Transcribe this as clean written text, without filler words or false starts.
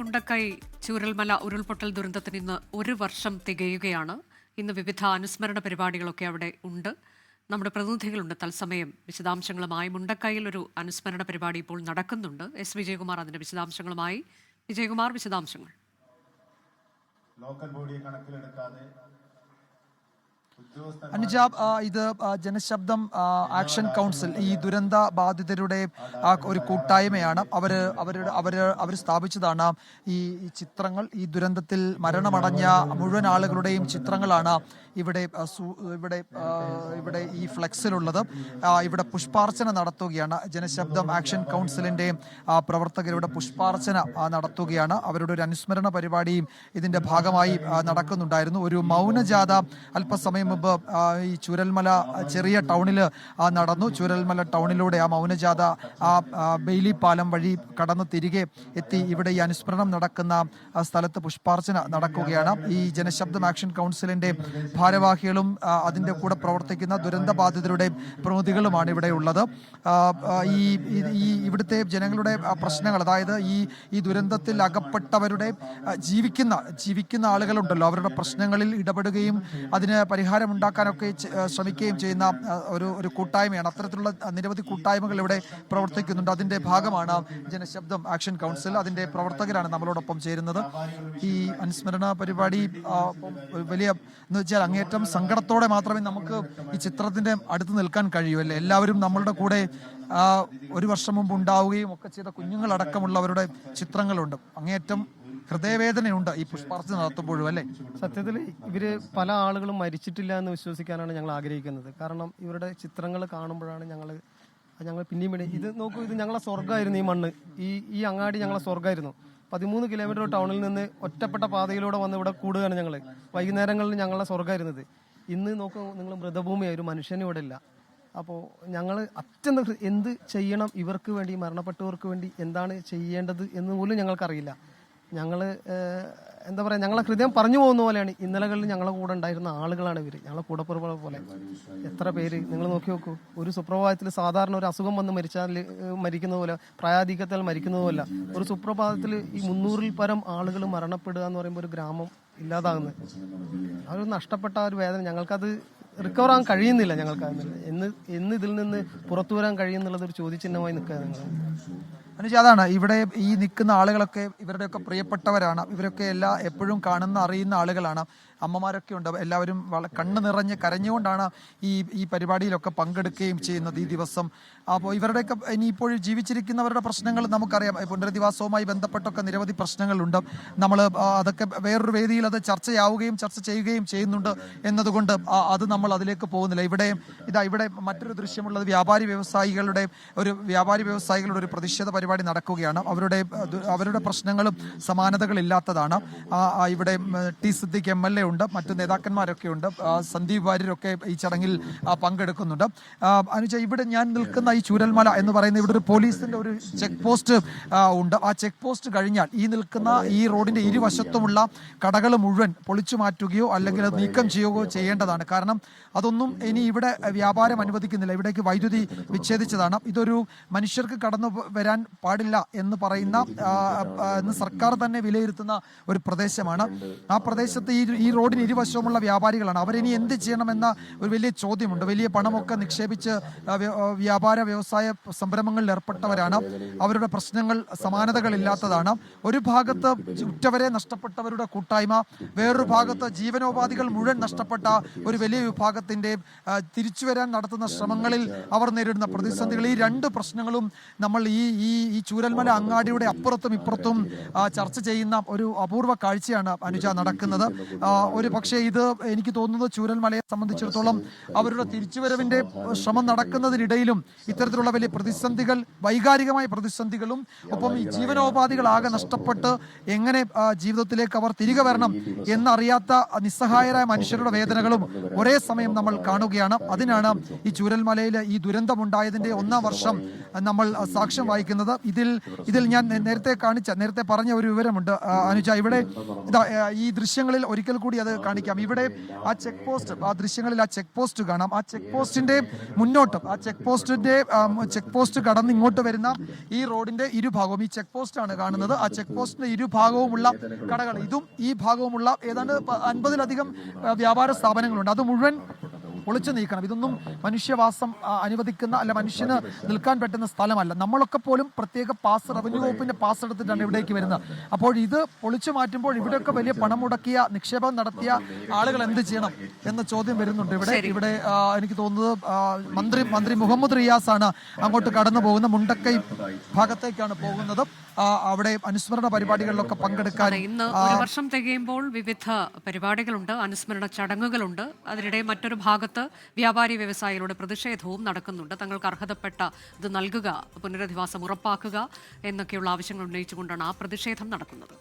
മുണ്ടക്കൈ ചൂരൽമല ഉരുൾപൊട്ടൽ ദുരന്തത്തിന് ഇന്ന് 1 വർഷം തികയുകയാണ്. ഇന്ന് വിവിധ അനുസ്മരണ പരിപാടികളൊക്കെ അവിടെ ഉണ്ട്. നമ്മുടെ പ്രതിനിധികളുണ്ട് തത്സമയം വിശദാംശങ്ങളുമായി. മുണ്ടക്കൈയിൽ ഒരു അനുസ്മരണ പരിപാടി ഇപ്പോൾ നടക്കുന്നുണ്ട്. എസ് വിജയകുമാർ അതിന്റെ വിശദാംശങ്ങളുമായി. വിജയകുമാർ, വിശദാംശങ്ങൾ. ലോക്കൽ ബോഡിയെ കണക്കിലെടുക്കാതെ അനുജ, ഇത് ജനശബ്ദം ആക്ഷൻ കൗൺസിൽ ഈ ദുരന്ത ബാധിതരുടെ ഒരു കൂട്ടായ്മയാണ്. അവർ സ്ഥാപിച്ചതാണ് ഈ ചിത്രങ്ങൾ. ഈ ദുരന്തത്തിൽ മരണമടഞ്ഞ മുഴുവൻ ആളുകളുടെയും ചിത്രങ്ങളാണ് ഇവിടെ ഈ ഫ്ലെക്സിലുള്ളത്. ഇവിടെ പുഷ്പാർച്ചന നടത്തുകയാണ്. ജനശബ്ദം ആക്ഷൻ കൗൺസിലിന്റെ പ്രവർത്തകരുടെ പുഷ്പാർച്ചന നടത്തുകയാണ്. അവരുടെ ഒരു അനുസ്മരണ പരിപാടിയും ഇതിന്റെ ഭാഗമായി നടക്കുന്നുണ്ടായിരുന്നു. ഒരു മൗനജാഥ അല്പസമയം മുമ്പ് ഈ ചൂരൽമല ചെറിയ ടൗണിൽ നടന്നു. ചൂരൽമല ടൗണിലൂടെ ആ മൗനജാഥ ബെയിലി പാലം വഴി കടന്ന് തിരികെ എത്തി ഇവിടെ ഈ അനുസ്മരണം നടക്കുന്ന സ്ഥലത്ത് പുഷ്പാർച്ചന നടക്കുകയാണ്. ഈ ജനശബ്ദം ആക്ഷൻ കൗൺസിലിന്റെ ഭാരവാഹികളും അതിന്റെ കൂടെ പ്രവർത്തിക്കുന്ന ദുരന്ത ബാധിതരുടെ പ്രതിനിധികളുമാണ് ഇവിടെ ഉള്ളത്. ഇവിടുത്തെ ജനങ്ങളുടെ പ്രശ്നങ്ങൾ, അതായത് ഈ ദുരന്തത്തിൽ അകപ്പെട്ടവരുടെ ജീവിക്കുന്ന ആളുകളുണ്ടല്ലോ, അവരുടെ പ്രശ്നങ്ങളിൽ ഇടപെടുകയും അതിന് പരിഹാരമുണ്ടാക്കാനൊക്കെ ശ്രമിക്കുകയും ചെയ്യുന്ന ഒരു കൂട്ടായ്മയാണ്. അത്തരത്തിലുള്ള നിരവധി കൂട്ടായ്മകൾ ഇവിടെ പ്രവർത്തിക്കുന്നുണ്ട്. അതിന്റെ ഭാഗമാണ് ജനശബ്ദം ആക്ഷൻ കൗൺസിൽ. അതിന്റെ പ്രവർത്തകരാണ് നമ്മളോടൊപ്പം ചേരുന്നത്. ഈ അനുസ്മരണ പരിപാടി വലിയ എന്ന് വെച്ചാൽ അങ്ങേറ്റം സങ്കടത്തോടെ മാത്രമേ നമുക്ക് ഈ ചിത്രത്തിന്റെ അടുത്ത് നിൽക്കാൻ കഴിയൂ അല്ലേ. എല്ലാവരും നമ്മളുടെ കൂടെ 1 വർഷം മുമ്പ് ഉണ്ടാവുകയും ഒക്കെ ചെയ്ത കുഞ്ഞുങ്ങളടക്കമുള്ളവരുടെ ചിത്രങ്ങളുണ്ട്. അങ്ങേറ്റം ഹൃദയവേദനയുണ്ട് ഈ പുഷ്പാർച്ചന നടത്തുമ്പോഴും അല്ലേ. സത്യത്തിൽ ഇവര് പല ആളുകളും മരിച്ചിട്ടില്ല എന്ന് വിശ്വസിക്കാനാണ് ഞങ്ങൾ ആഗ്രഹിക്കുന്നത്. കാരണം ഇവരുടെ ചിത്രങ്ങൾ കാണുമ്പോഴാണ് ഞങ്ങൾ പിന്നെയും ഇത് നോക്കൂ, ഇത് ഞങ്ങളെ സ്വർഗ്ഗമായിരുന്നു. ഈ മണ്ണ്, ഈ അങ്ങാടി ഞങ്ങളെ സ്വർഗ്ഗമായിരുന്നു. 13 കിലോമീറ്റർ ടൗണിൽ നിന്ന് ഒറ്റപ്പെട്ട പാതയിലൂടെ വന്ന് ഇവിടെ കൂടുകയാണ് ഞങ്ങൾ. വൈകുന്നേരങ്ങളിൽ ഞങ്ങളെ സ്വർഗ്ഗമായിരുന്നത്. ഇന്ന് നോക്കൂ, നിങ്ങൾ മൃതഭൂമിയായി, ഒരു മനുഷ്യനും ഇവിടെ ഇല്ല. അപ്പോൾ ഞങ്ങൾ അത്യന്തം എന്ത് ചെയ്യണം, ഇവർക്ക് വേണ്ടി, മരണപ്പെട്ടവർക്ക് വേണ്ടി എന്താണ് ചെയ്യേണ്ടത് എന്ന് പോലും ഞങ്ങൾക്കറിയില്ല. ഞങ്ങൾ എന്താ പറയുക, ഞങ്ങളെ ഹൃദയം പറഞ്ഞു പോകുന്ന പോലെയാണ്. ഇന്നലകളിൽ ഞങ്ങളെ കൂടെ ഉണ്ടായിരുന്ന ആളുകളാണ് ഇവർ, ഞങ്ങളെ കൂടപ്പുറപ്പുകളെ പോലെ. എത്ര പേര് നിങ്ങൾ നോക്കി നോക്കൂ. ഒരു സുപ്രഭാതത്തിൽ സാധാരണ ഒരു അസുഖം വന്ന് മരിക്കുന്ന പോലെ, പ്രായാധിക്യത്താൽ മരിക്കുന്നത് പോലെ, ഒരു സുപ്രഭാതത്തിൽ ഈ 300-ൽ പരം ആളുകൾ മരണപ്പെടുക എന്ന് പറയുമ്പോൾ ഒരു ഗ്രാമം ഇല്ലാതാകുന്നത്, ആ ഒരു നഷ്ടപ്പെട്ട ഒരു വേദന ഞങ്ങൾക്കത് റിക്കവർ ആകാൻ കഴിയുന്നില്ല. ഞങ്ങൾക്ക് എന്ന് ഇതിൽ നിന്ന് പുറത്തു വരാൻ കഴിയുന്നുള്ളത് ഒരു ചോദ്യചിഹ്നമായി നിൽക്കുക. അനുജ, അതാണ് ഇവിടെ ഈ നിൽക്കുന്ന ആളുകളൊക്കെ ഇവരുടെയൊക്കെ പ്രിയപ്പെട്ടവരാണ്. ഇവരൊക്കെ എപ്പോഴും അറിയുന്ന ആളുകളാണ്. അമ്മമാരൊക്കെ ഉണ്ട്. എല്ലാവരും കണ്ണ് നിറഞ്ഞ് കരഞ്ഞുകൊണ്ടാണ് ഈ പരിപാടിയിലൊക്കെ പങ്കെടുക്കുകയും ചെയ്യുന്നത് ഈ ദിവസം. അപ്പോൾ ഇവരുടെയൊക്കെ ഇനിയിപ്പോൾ ജീവിച്ചിരിക്കുന്നവരുടെ പ്രശ്നങ്ങൾ നമുക്കറിയാം. പുനരധിവാസവുമായി ബന്ധപ്പെട്ടൊക്കെ നിരവധി പ്രശ്നങ്ങളുണ്ട്. നമ്മൾ അതൊക്കെ വേറൊരു വേദിയിൽ അത് ചർച്ച ചെയ്യുകയും ചെയ്യുന്നുണ്ട് എന്നതുകൊണ്ട് അത് നമ്മൾ അതിലേക്ക് പോകുന്നില്ല. ഇവിടെ മറ്റൊരു ദൃശ്യമുള്ളത് വ്യാപാരി വ്യവസായികളുടെ ഒരു പ്രതിഷേധ പരിപാടി നടക്കുകയാണ്. അവരുടെ പ്രശ്നങ്ങളും സമാനതകളില്ലാത്തതാണ്. ഇവിടെ ടി സിദ്ദിഖ് MLA ഉണ്ട്, മറ്റു നേതാക്കന്മാരൊക്കെ ഉണ്ട്, സന്ദീപ് വാര്യരൊക്കെ ഈ ചടങ്ങിൽ പങ്കെടുക്കുന്നുണ്ട്. അനുജ, ഇവിടെ ഞാൻ നിൽക്കുന്ന ഈ ചൂരൽമല എന്ന് പറയുന്ന ഇവിടെ ഒരു പോലീസിന്റെ ഒരു ചെക്ക് പോസ്റ്റ് ഉണ്ട്. ആ ചെക്ക് പോസ്റ്റ് കഴിഞ്ഞാൽ ഈ റോഡിന്റെ ഇരുവശത്തുമുള്ള കടകൾ മുഴുവൻ പൊളിച്ചു മാറ്റുകയോ അല്ലെങ്കിൽ അത് നീക്കം ചെയ്യുകയോ ചെയ്യേണ്ടതാണ്. കാരണം അതൊന്നും ഇനി ഇവിടെ വ്യാപാരം അനുവദിക്കുന്നില്ല. ഇവിടേക്ക് വൈദ്യുതി വിച്ഛേദിച്ചതാണ്. ഇതൊരു മനുഷ്യർക്ക് കടന്നു വരാൻ പാടില്ല എന്ന് പറയുന്ന സർക്കാർ തന്നെ വിലയിരുത്തുന്ന ഒരു പ്രദേശമാണ്. ആ പ്രദേശത്ത് ഈ റോഡിന് ഇരുവശവുമുള്ള വ്യാപാരികളാണ്. അവരിനി എന്ത് ചെയ്യണമെന്ന ഒരു വലിയ ചോദ്യമുണ്ട്. വലിയ പണമൊക്കെ നിക്ഷേപിച്ച് വ്യവസായ സംരംഭങ്ങളിൽ ഏർപ്പെട്ടവരാണ്. അവരുടെ പ്രശ്നങ്ങൾ സമാനതകളില്ലാത്തതാണ്. ഒരു ഭാഗത്ത് ഉറ്റവരെ നഷ്ടപ്പെട്ടവരുടെ കൂട്ടായ്മ, വേറൊരു ഭാഗത്ത് ജീവനോപാധികൾ മുഴുവൻ നഷ്ടപ്പെട്ട ഒരു വലിയ വിഭാഗത്തിന്റെ തിരിച്ചു വരാൻ നടത്തുന്ന ശ്രമങ്ങളിൽ അവർ നേരിടുന്ന പ്രതിസന്ധികൾ. ഈ 2 പ്രശ്നങ്ങളും നമ്മൾ ഈ ചൂരൽമല അങ്ങാടിയുടെ അപ്പുറത്തും ഇപ്പുറത്തും ചർച്ച ചെയ്യുന്ന ഒരു അപൂർവ കാഴ്ചയാണ് അനുജ നടക്കുന്നത്. ഒരു പക്ഷേ ഇത് എനിക്ക് തോന്നുന്നത് ചൂരൽമലയെ സംബന്ധിച്ചിടത്തോളം അവരുടെ തിരിച്ചുവരവിന്റെ ശ്രമം നടക്കുന്നതിനിടയിലും ഇത്തരത്തിലുള്ള വലിയ പ്രതിസന്ധികൾ, വൈകാരികമായ പ്രതിസന്ധികളും ഒപ്പം ഈ ജീവനോപാധികളാകെ നഷ്ടപ്പെട്ട് എങ്ങനെ ജീവിതത്തിലേക്ക് അവർ തിരികെ വരണം എന്നറിയാത്ത നിസ്സഹായരായ മനുഷ്യരുടെ വേദനകളും ഒരേ സമയം നമ്മൾ കാണുകയാണ്. അതിനാണ് ഈ ചൂരൽമലയിൽ ഈ ദുരന്തമുണ്ടായതിന്റെ 1-ാം വർഷം നമ്മൾ സാക്ഷ്യം വഹിക്കുന്നത്. കാണുന്നത്. ഇതിൽ ഞാൻ നേരത്തെ പറഞ്ഞ ഒരു വിവരമുണ്ട് അനുജ. ഇവിടെ ഈ ദൃശ്യങ്ങളിൽ ഒരിക്കൽ കൂടി അത് കാണിക്കാം. ഇവിടെ ആ ചെക്ക് പോസ്റ്റ്, ആ ദൃശ്യങ്ങളിൽ ആ ചെക്ക് പോസ്റ്റ് കാണാം. ആ ചെക്ക് പോസ്റ്റിന്റെ മുന്നോട്ടും ആ ചെക്ക് പോസ്റ്റ് കടന്ന് ഇങ്ങോട്ട് വരുന്ന ഈ റോഡിന്റെ ഇരുഭാഗവും ഈ ചെക്ക് പോസ്റ്റ് ആണ് കാണുന്നത്. ആ ചെക്ക് പോസ്റ്റിന്റെ ഇരുഭാഗവുമുള്ള കടകൾ, ഇതും ഈ ഭാഗവുമുള്ള ഏതാണ്ട് 50-ലധികം വ്യാപാര സ്ഥാപനങ്ങളുണ്ട്. അത് മുഴുവൻ പൊളിച്ചു നീക്കണം. ഇതൊന്നും മനുഷ്യവാസം അനുവദിക്കുന്ന അല്ല, മനുഷ്യന് നിൽക്കാൻ പറ്റുന്ന സ്ഥലമല്ല. നമ്മളൊക്കെ പോലും പ്രത്യേക പാസ്, റവന്യൂ വകുപ്പിന്റെ പാസ് എടുത്തിട്ടാണ് ഇവിടേക്ക് വരുന്നത്. അപ്പോൾ ഇത് പൊളിച്ചു മാറ്റുമ്പോൾ ഇവിടെയൊക്കെ വലിയ പണം മുടക്കിയ, നിക്ഷേപം നടത്തിയ ആളുകൾ എന്ത് ചെയ്യണം എന്ന ചോദ്യം വരുന്നുണ്ട്. ഇവിടെ എനിക്ക് തോന്നുന്നത് മന്ത്രി മുഹമ്മദ് റിയാസ് ആണ് അങ്ങോട്ട് കടന്നു പോകുന്നത്. മുണ്ടക്കൈ ഭാഗത്തേക്കാണ് പോകുന്നത്. അവിടെ അനുസ്മരണ പരിപാടികളിലൊക്കെ പങ്കെടുക്കാൻ ഇന്ന് ഒരു വർഷം തികയുമ്പോൾ വിവിധ പരിപാടികളുണ്ട്, അനുസ്മരണ ചടങ്ങുകളുണ്ട്. അതിനിടെ മറ്റൊരു ഭാഗത്ത് വ്യാപാരി വ്യവസായികളുടെ പ്രതിഷേധവും നടക്കുന്നുണ്ട്. തങ്ങൾക്ക് അർഹതപ്പെട്ട ഇത് നൽകുക, പുനരധിവാസം ഉറപ്പാക്കുക എന്നൊക്കെയുള്ള ആവശ്യങ്ങൾ ഉന്നയിച്ചുകൊണ്ടാണ് ആ പ്രതിഷേധം നടക്കുന്നത്.